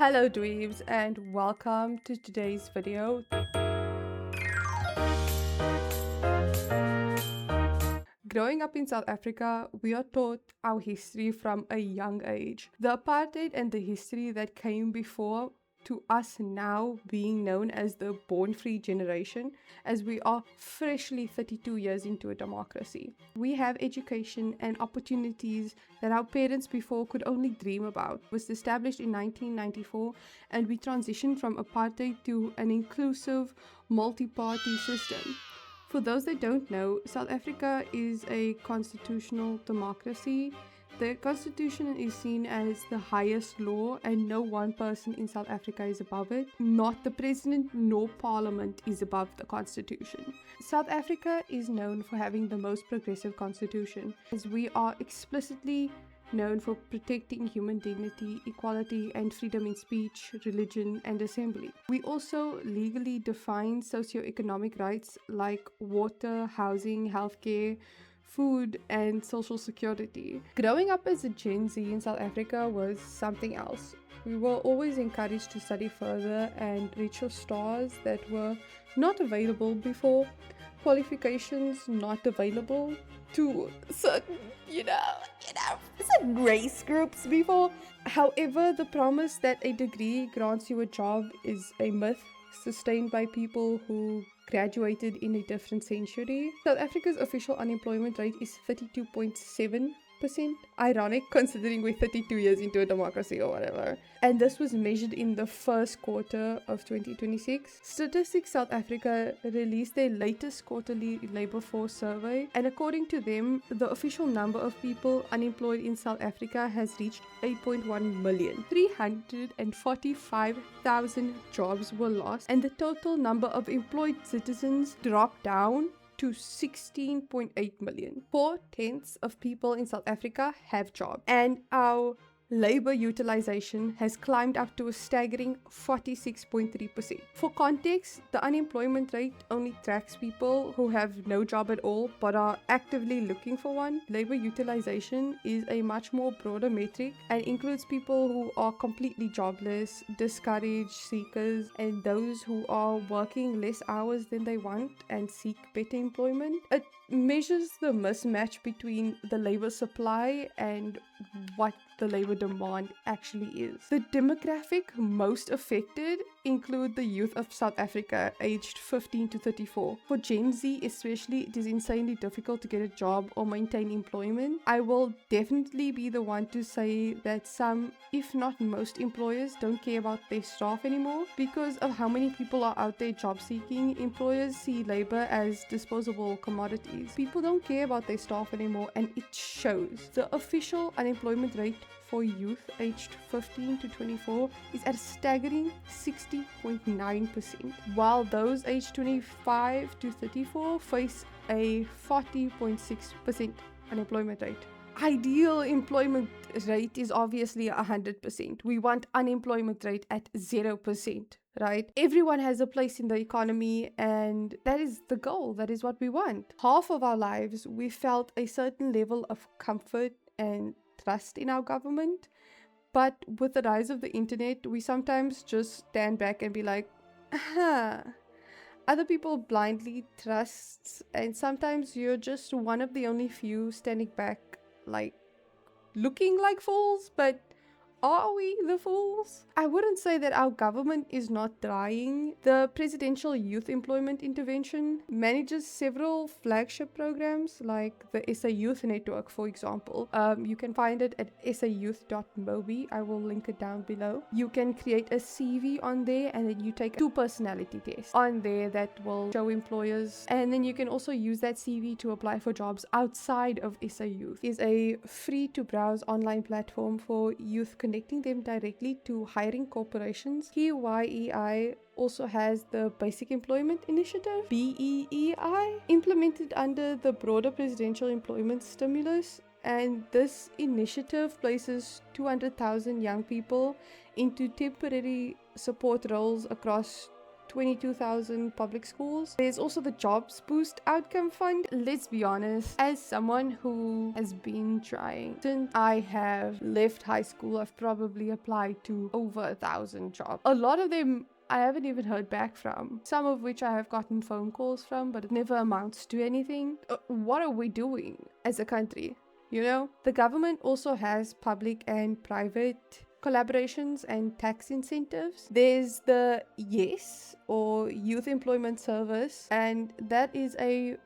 Hello dweebs and welcome to today's video. Growing up in South Africa, we are taught our history from a young age. The apartheid and the history that came before, to us now being known as the born free generation, as we are freshly 32 years into a democracy. We have education and opportunities that our parents before could only dream about. It was established in 1994 and we transitioned from apartheid to an inclusive multi-party system. For those that don't know, South Africa is a constitutional democracy. The constitution is seen as the highest law and no one person in South Africa is above it. Not the president nor parliament is above the constitution. South Africa is known for having the most progressive constitution, as we are explicitly known for protecting human dignity, equality, and freedom in speech, religion, and assembly. We also legally define socioeconomic rights like water, housing, healthcare, food, and social security. Growing up as a Gen Z in South Africa was something else. We were always encouraged to study further and reach your stars that were not available before, qualifications not available to certain, certain race groups before. However, the promise that a degree grants you a job is a myth sustained by people who graduated in a different century. South Africa's official unemployment rate is 32.7%. Ironic considering we're 32 years into a democracy or whatever. And this was measured in the first quarter of 2026. Statistics South Africa released their latest quarterly labor force survey, and according to them, the official number of people unemployed in South Africa has reached 8.1 million. 345,000 jobs were lost, and the total number of employed citizens dropped down to 16.8 million. 4/10 of people in South Africa have jobs, and our labor utilization has climbed up to a staggering 46.3%. For context, the unemployment rate only tracks people who have no job at all but are actively looking for one. Labor utilization is a much more broader metric and includes people who are completely jobless, discouraged seekers, and those who are working less hours than they want and seek better employment. It measures the mismatch between the labor supply and what the labor demand actually is. The demographic most affected include the youth of South Africa aged 15 to 34. For Gen Z especially, it is insanely difficult to get a job or maintain employment. I will definitely be the one to say that some, if not most, employers don't care about their staff anymore. Because of how many people are out there job seeking, employers see labor as disposable commodities. People don't care about their staff anymore, and it shows. The official unemployment rate for youth aged 15 to 24 is at a staggering 60.9%, while those aged 25 to 34 face a 40.6% unemployment rate. Ideal employment rate is obviously 100%. We want unemployment rate at 0%. Right? Everyone has a place in the economy, and that is the goal. That is what we want. Half of our lives, we felt a certain level of comfort and trust in our government. But with the rise of the internet, we sometimes just stand back and be like, other people blindly trust, and sometimes you're just one of the only few standing back, like, looking like fools, but are we the fools? I wouldn't say that our government is not trying. The Presidential Youth Employment Intervention manages several flagship programs like the SA Youth Network, for example. You can find it at sayouth.mobi. I will link it down below. You can create a CV on there, and then you take 2 personality tests on there that will show employers. And then you can also use that CV to apply for jobs outside of SA Youth. It's a free to browse online platform for youth, connecting them directly to hiring corporations. PYEI also has the Basic Employment Initiative, BEEI, implemented under the broader presidential employment stimulus. And this initiative places 200,000 young people into temporary support roles across 22,000 public schools. There's also the Jobs Boost Outcome Fund. Let's be honest, as someone who has been trying since I have left high school, I've probably applied to over 1,000 jobs. A lot of them I haven't even heard back from, some of which I have gotten phone calls from, but it never amounts to anything. What are we doing as a country? You know, the government also has public and private collaborations and tax incentives. There's the YES, or Youth Employment Service, and that is a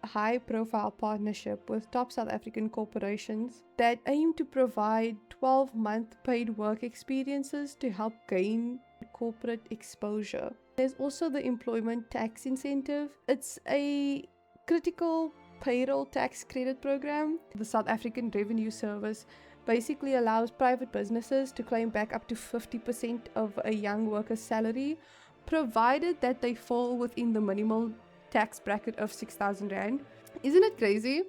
high-profile partnership with top South African corporations that aim to provide 12-month paid work experiences to help gain corporate exposure. There's also the Employment Tax Incentive. It's a critical payroll tax credit program. The South African Revenue Service basically allows private businesses to claim back up to 50% of a young worker's salary, provided that they fall within the minimal tax bracket of 6,000 Rand. Isn't it crazy?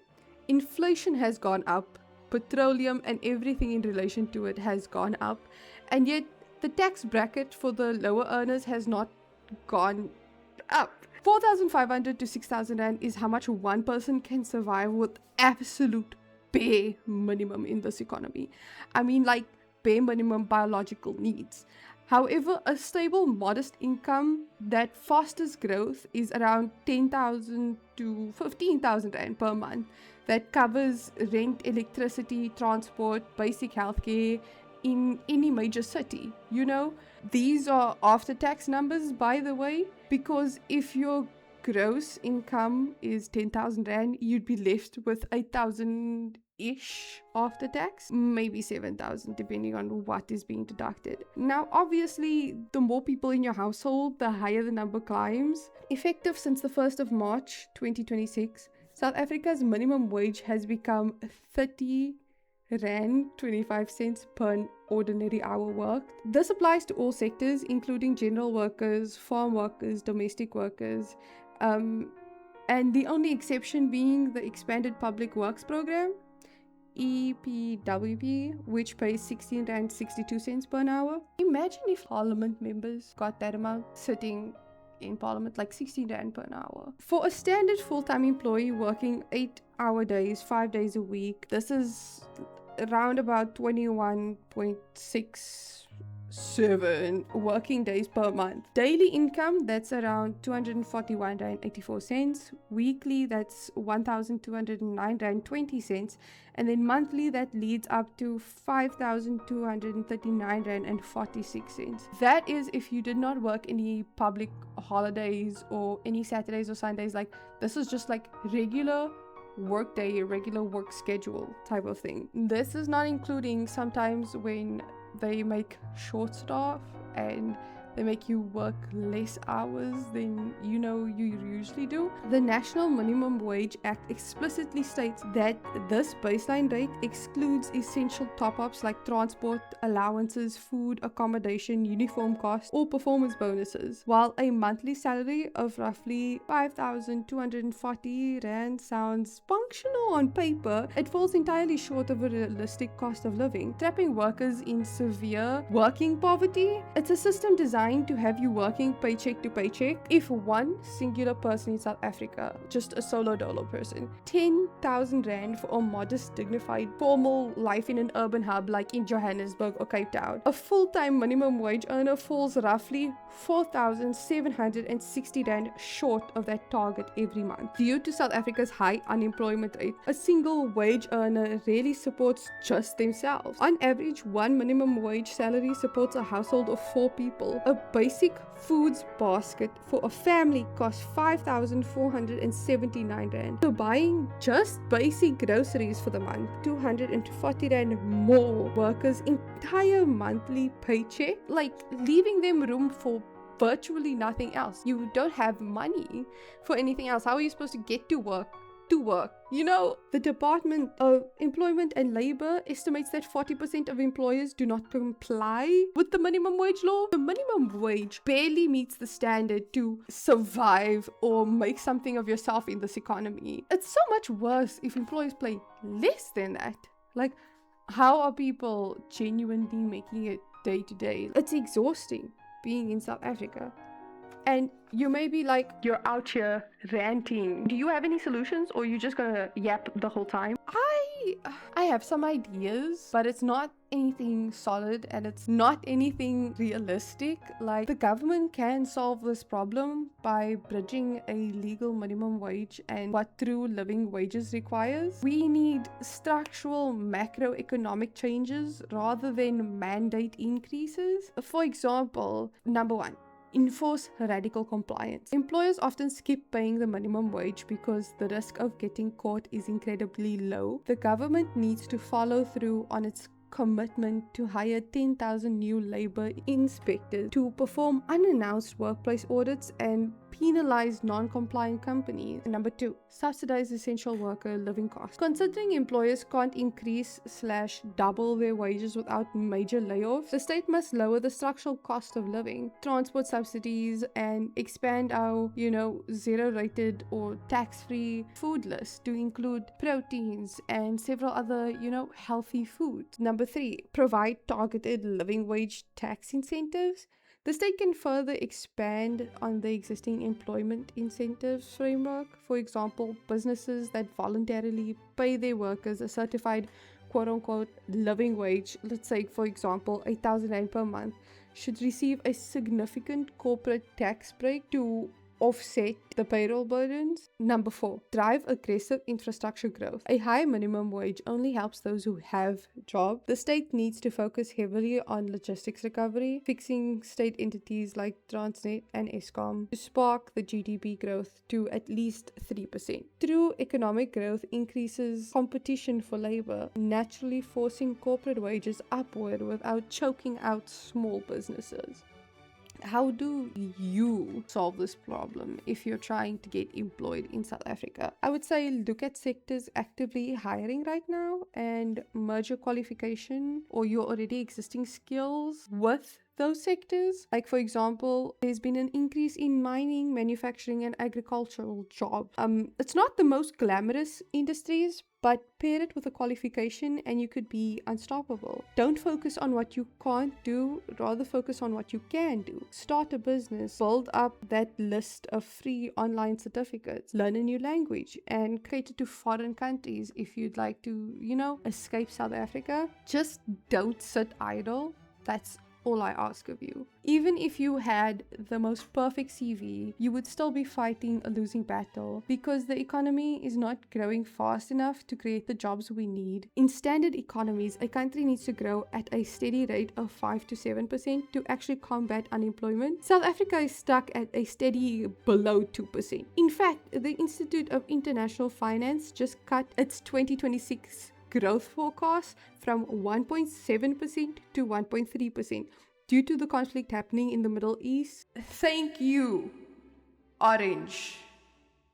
Inflation has gone up, petroleum and everything in relation to it has gone up, and yet the tax bracket for the lower earners has not gone up. 4,500 to 6,000 Rand is how much one person can survive with absolute bare minimum in this economy. I mean, like bare minimum biological needs. However, a stable, modest income that fosters growth is around 10,000 to 15,000 Rand per month. That covers rent, electricity, transport, basic healthcare in any major city. You know, these are after-tax numbers, by the way, because if your gross income is 10,000 Rand, you'd be left with 8,000-ish after tax, maybe 7,000 depending on what is being deducted. Now, obviously, the more people in your household, the higher the number climbs. Effective since the 1st of March 2026, South Africa's minimum wage has become 30 Rand 25 cents per ordinary hour worked. This applies to all sectors, including general workers, farm workers, domestic workers, and the only exception being the Expanded Public Works Program, EPWP, which pays 16 Rand 62 cents per hour. Imagine if Parliament members got that amount sitting in Parliament, like 16 Rand per hour. For a standard full-time employee working 8-hour days, 5 days a week, this is around about 21.67 working days per month. Daily income, that's around 241 Rand 84 cents. Weekly, that's 1,209 Rand 20 cents. And then monthly, that leads up to 5,239 Rand and 46 cents. That is if you did not work any public holidays or any Saturdays or Sundays. Like, this is just like regular work day, regular work schedule type of thing. This is not including sometimes when they make short staff and they make you work less hours than you usually do. The National Minimum Wage Act explicitly states that this baseline rate excludes essential top-ups like transport, allowances, food, accommodation, uniform costs, or performance bonuses. While a monthly salary of roughly 5,240 Rand sounds functional on paper, it falls entirely short of a realistic cost of living, trapping workers in severe working poverty. It's a system designed to have you working paycheck to paycheck. If one singular person in South Africa, just a solo dolo person, 10,000 Rand for a modest, dignified, formal life in an urban hub like in Johannesburg or Cape Town, a full-time minimum wage earner falls roughly 4,760 Rand short of that target every month. Due to South Africa's high unemployment rate, a single wage earner rarely supports just themselves. On average, one minimum wage salary supports a household of 4 people. A basic foods basket for a family costs 5,479 Rand. So buying just basic groceries for the month, 240 Rand more workers' entire monthly paycheck, like leaving them room for virtually nothing else. You don't have money for anything else. How are you supposed to get to work? You know, the Department of Employment and Labor estimates that 40% of employers do not comply with the minimum wage law. The minimum wage barely meets the standard to survive or make something of yourself in this economy. It's so much worse if employers pay less than that. Like, how are people genuinely making it day to day? It's exhausting being in South Africa. And you may be like, you're out here ranting. Do you have any solutions, or you just gonna yap the whole time? I have some ideas, but it's not anything solid and it's not anything realistic. Like, the government can solve this problem by bridging a legal minimum wage and what true living wages requires. We need structural macroeconomic changes rather than mandate increases. For example, number one, enforce radical compliance. Employers often skip paying the minimum wage because the risk of getting caught is incredibly low. The government needs to follow through on its commitment to hire 10,000 new labor inspectors to perform unannounced workplace audits and penalize non-compliant companies. And number two, subsidize essential worker living costs. Considering employers can't increase/double their wages without major layoffs, the state must lower the structural cost of living, transport subsidies, and expand our, zero-rated or tax-free food list to include proteins and several other, healthy foods. Number three, provide targeted living wage tax incentives. The state can further expand on the existing employment incentives framework. For example, businesses that voluntarily pay their workers a certified quote-unquote living wage, let's say for example 8,000 rand per month, should receive a significant corporate tax break to offset the payroll burdens. Number four, drive aggressive infrastructure growth. A high minimum wage only helps those who have jobs. The state needs to focus heavily on logistics recovery, fixing state entities like Transnet and Eskom to spark the GDP growth to at least 3%. Through economic growth increases competition for labor, naturally forcing corporate wages upward without choking out small businesses. How do you solve this problem if you're trying to get employed in South Africa? I would say look at sectors actively hiring right now and merge your qualification or your already existing skills with those sectors. Like, for example, there's been an increase in mining, manufacturing, and agricultural jobs. It's not the most glamorous industries, but pair it with a qualification and you could be unstoppable. Don't focus on what you can't do, rather focus on what you can do. Start a business, build up that list of free online certificates, learn a new language, and cater to foreign countries if you'd like to, escape South Africa. Just don't sit idle. That's all I ask of you. Even if you had the most perfect CV, you would still be fighting a losing battle because the economy is not growing fast enough to create the jobs we need. In standard economies, a country needs to grow at a steady rate of 5 to 7% to actually combat unemployment. South Africa is stuck at a steady below 2%. In fact, the Institute of International Finance just cut its 2026 growth forecast from 1.7% to 1.3% due to the conflict happening in the Middle East. Thank you, Orange,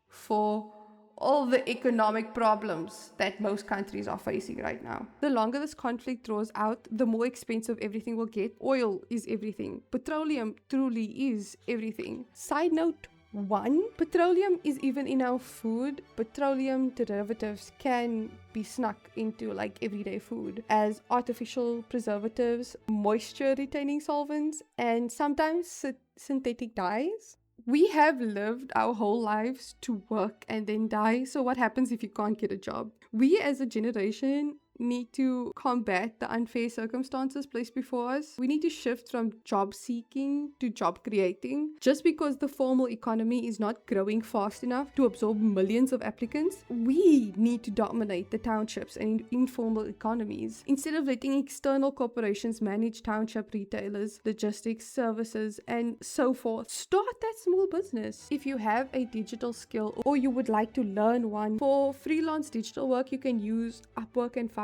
for all the economic problems that most countries are facing right now. The longer this conflict draws out, the more expensive everything will get. Oil is everything. Petroleum truly is everything. Side note 1, petroleum is even in our food. Petroleum derivatives can be snuck into like everyday food as artificial preservatives, moisture retaining solvents, and sometimes synthetic dyes. We have lived our whole lives to work and then die. So what happens if you can't get a job? We as a generation need to combat the unfair circumstances placed before us. We need to shift from job seeking to job creating. Just because the formal economy is not growing fast enough to absorb millions of applicants, we need to dominate the townships and informal economies. Instead of letting external corporations manage township retailers, logistics, services, and so forth, start that small business. If you have a digital skill or you would like to learn one, for freelance digital work, you can use Upwork and Fiverr.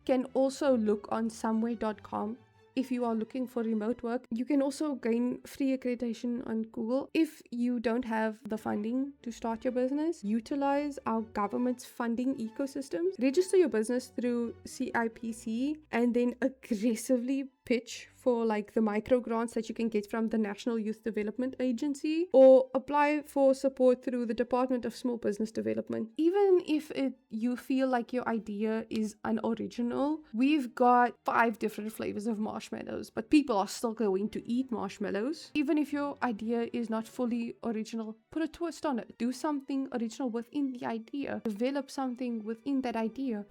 Can also look on somewhere.com. If you are looking for remote work, you can also gain free accreditation on Google. If you don't have the funding to start your business, utilize our government's funding ecosystems. Register your business through CIPC and then aggressively pitch for like the micro grants that you can get from the National Youth Development Agency, or apply for support through the Department of Small Business Development. Even if you feel like your idea is unoriginal, we've got 5 different flavors of marshmallows, but people are still going to eat marshmallows. Even if your idea is not fully original, put a twist on it. Do something original within the idea. Develop something within that idea.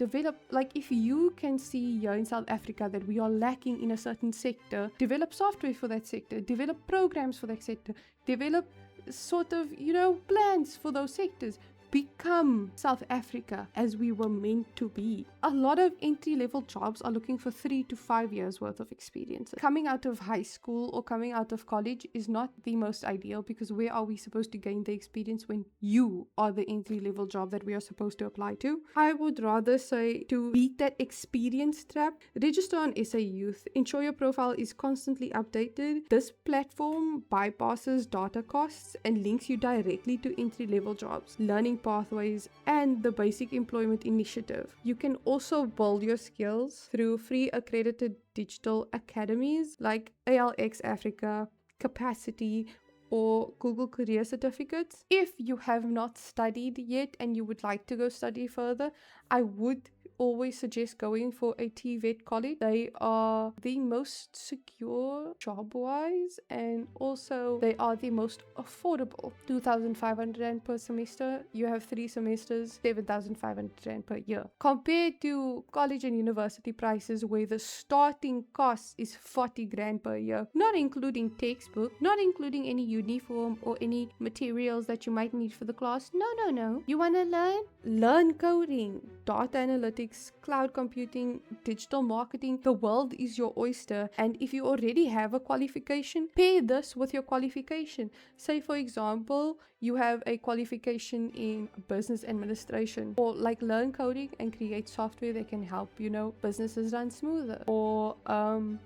Like if you can see here in South Africa that we are lacking in a certain sector, develop software for that sector, develop programs for that sector, develop sort of, plans for those sectors. Become South Africa as we were meant to be. A lot of entry-level jobs are looking for 3 to 5 years worth of experience. Coming out of high school or coming out of college is not the most ideal, because where are we supposed to gain the experience when you are the entry-level job that we are supposed to apply to? I would rather say to beat that experience trap, register on SA Youth. Ensure your profile is constantly updated. This platform bypasses data costs and links you directly to entry-level jobs, learning pathways, and the Basic Employment Initiative. You can also build your skills through free accredited digital academies like ALX Africa, Capacity, or Google Career Certificates. If you have not studied yet and you would like to go study further, I would always suggest going for a TVET college. They are the most secure job-wise, and also they are the most affordable. 2,500 Rand per semester. You have 3 semesters, 7,500 Rand per year. Compared to college and university prices where the starting cost is 40 grand per year, not including textbook, not including any uniform or any materials that you might need for the class. No. You want to learn? Learn coding, data analytics, cloud computing, digital marketing. The world is your oyster, and if you already have a qualification, pair this with your qualification. Say for example, you have a qualification in business administration, or like learn coding and create software that can help businesses run smoother, or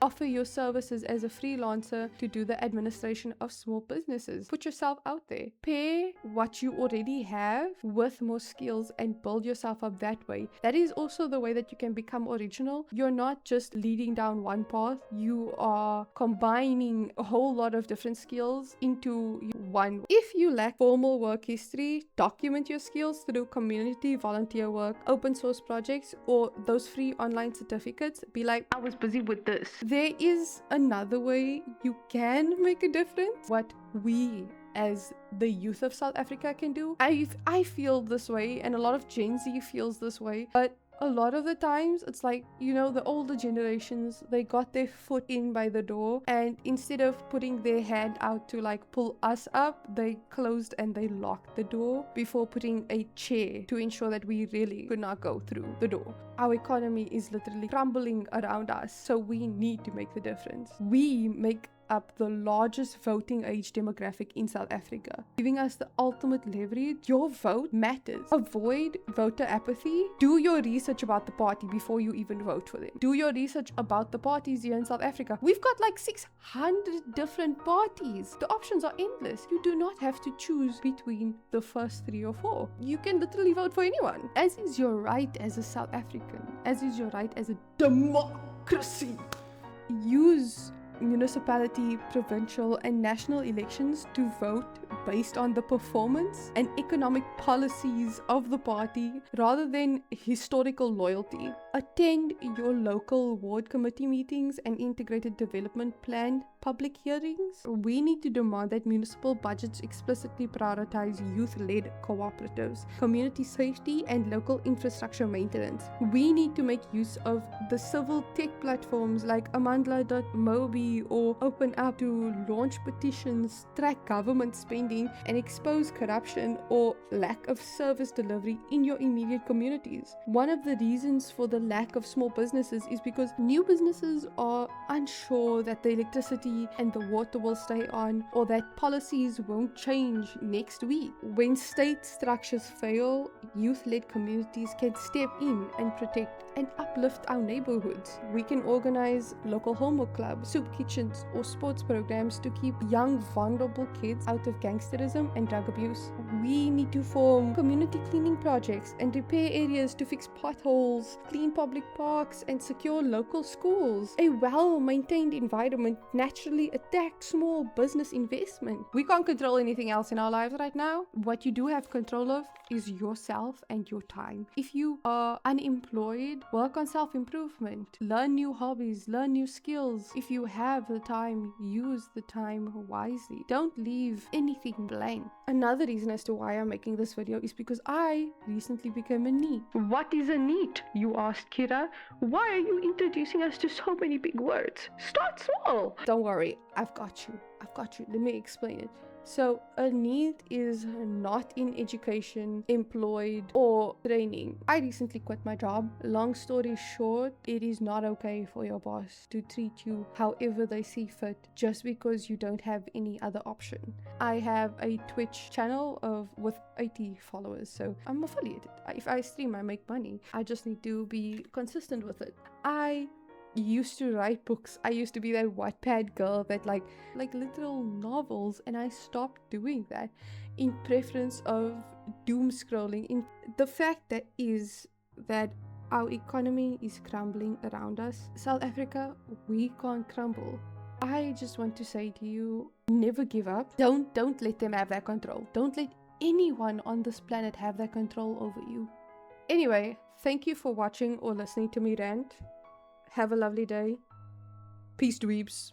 offer your services as a freelancer to do the administration of small businesses. Put yourself out there. Pair what you already have with more skills and build yourself up that way. That is also the way that you can become original. You're not just leading down one path, you are combining a whole lot of different skills into one. If you lack formal work history, document your skills through community volunteer work, open source projects, or those free online certificates. Be like, I was busy with this. There is another way you can make a difference. What we as the youth of South Africa can do. I feel this way, and a lot of Gen Z feels this way, but a lot of the times it's like, the older generations, they got their foot in by the door, and instead of putting their hand out to like pull us up, they closed and they locked the door before putting a chair to ensure that we really could not go through the door. Our economy is literally crumbling around us, so we need to make the difference. We make up the largest voting age demographic in South Africa, giving us the ultimate leverage. Your vote matters. Avoid voter apathy. Do your research about the party before you even vote for them. Do your research about the parties here in South Africa. We've got like 600 different parties. The options are endless. You do not have to choose between the first 3 or 4. You can literally vote for anyone, as is your right as a South African, as is your right as a democracy. Use municipality, provincial, and national elections to vote based on the performance and economic policies of the party rather than historical loyalty. Attend your local ward committee meetings and integrated development plan public hearings. We need to demand that municipal budgets explicitly prioritize youth-led cooperatives, community safety, and local infrastructure maintenance. We need to make use of the civil tech platforms like amandla.mobi or Open Up to launch petitions, track government spending, and expose corruption or lack of service delivery in your immediate communities. One of the reasons for the lack of small businesses is because new businesses are unsure that the electricity and the water will stay on, or that policies won't change next week. When state structures fail, youth-led communities can step in and protect and uplift our neighborhoods. We can organize local homework clubs, soup kitchens, or sports programs to keep young, vulnerable kids out of gangsterism and drug abuse. We need to form community cleaning projects and repair areas to fix potholes, clean clean public parks, and secure local schools. A well-maintained environment naturally attracts small business investment. We can't control anything else in our lives right now. What you do have control of is yourself and your time. If you are unemployed, work on self-improvement. Learn new hobbies, learn new skills. If you have the time, use the time wisely. Don't leave anything blank. Another reason as to why I'm making this video is because I recently became a NEET. What is a NEET? You asked, Kira. Why are you introducing us to so many big words? Start small. Don't worry, I've got you. Let me explain it. So a NEET is not in education, employed, or training. I recently quit my job. Long story short, it is not okay for your boss to treat you however they see fit just because you don't have any other option. I have a Twitch channel with 80 followers, so I'm affiliated. If I stream, I make money. I just need to be consistent with it. I used to write books. I used to be that Wattpad girl that like literal novels, and I stopped doing that in preference of doom scrolling. In the fact that is that our economy is crumbling around us. South Africa, we can't crumble. I just want to say to you, never give up. Don't let them have that control. Don't let anyone on this planet have that control over you. Anyway, thank you for watching or listening to me rant. Have a lovely day. Peace, dweebs.